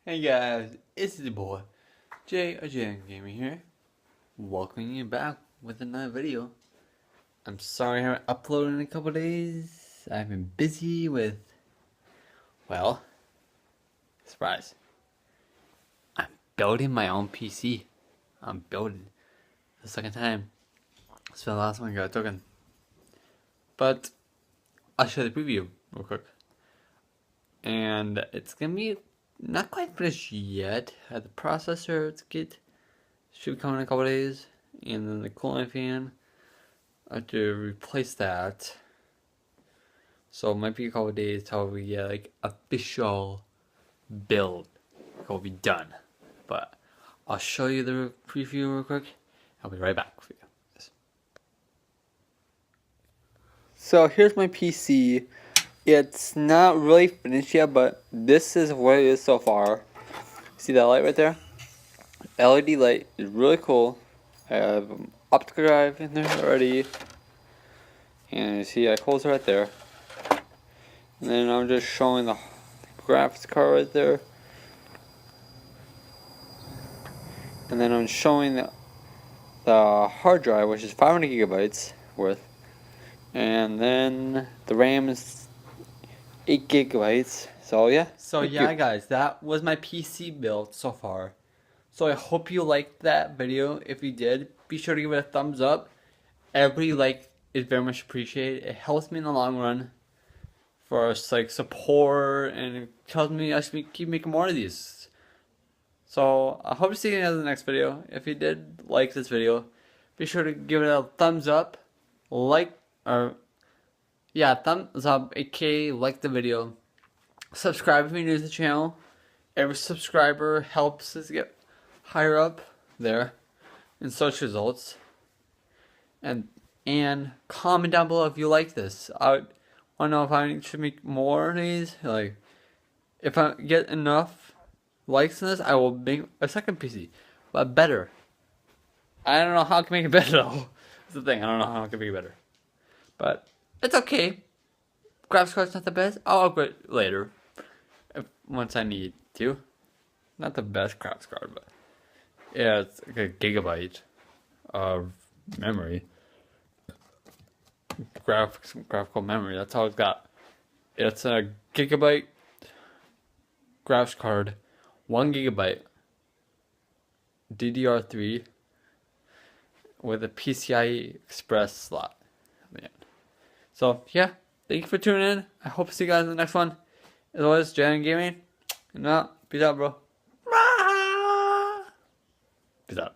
Hey guys, it's the boy, Jaylundgrengaming here, welcoming you back with another video. I'm sorry I haven't uploaded in a couple days. I've been busy with, well, surprise. I'm building my own PC. I'm building the second time. So the last one got taken. But I'll show the preview real quick. And it's gonna be not quite finished yet. I had the processor should be coming in a couple days, and then the cooling fan. I have to replace that. So it might be a couple days till we get like official build. It'll be done. But I'll show you the preview real quick. I'll be right back for you. So here's my PC. It's not really finished yet, but this is what it is so far. See that light right there? LED light is really cool. I have an optical drive in there already. And you see I close it right there. And then I'm just showing the graphics card right there. And then I'm showing the hard drive, which is 500 gigabytes worth. And then the RAM is 8 gigabytes. So yeah. So yeah, guys, that was my PC build so far. So I hope you liked that video. If you did, be sure to give it a thumbs up. Every like is very much appreciated. It helps me in the long run for us like support, and it tells me I should keep making more of these. So I hope to see you in the next video. If you did like this video, be sure to give it a thumbs up, thumbs up, aka like the video. Subscribe if you're new to the channel. Every subscriber helps us get higher up there in search results. And comment down below if you like this. I want to know if I should make more of these. Like, if I get enough likes in this, I will make a second PC, but better. I don't know how I can make it better though. That's the thing. I don't know how I can make it better, but it's okay. Graphics card's not the best. I'll upgrade later, once I need to. Not the best graphics card, but yeah, it's like a gigabyte of memory. Graphical memory. That's all it's got. It's a gigabyte graphics card, 1 gigabyte DDR3 with a PCI Express slot. Man. So yeah, thank you for tuning in. I hope to see you guys in the next one. As always, Jaylundgrengaming. And peace out, bro. Peace out.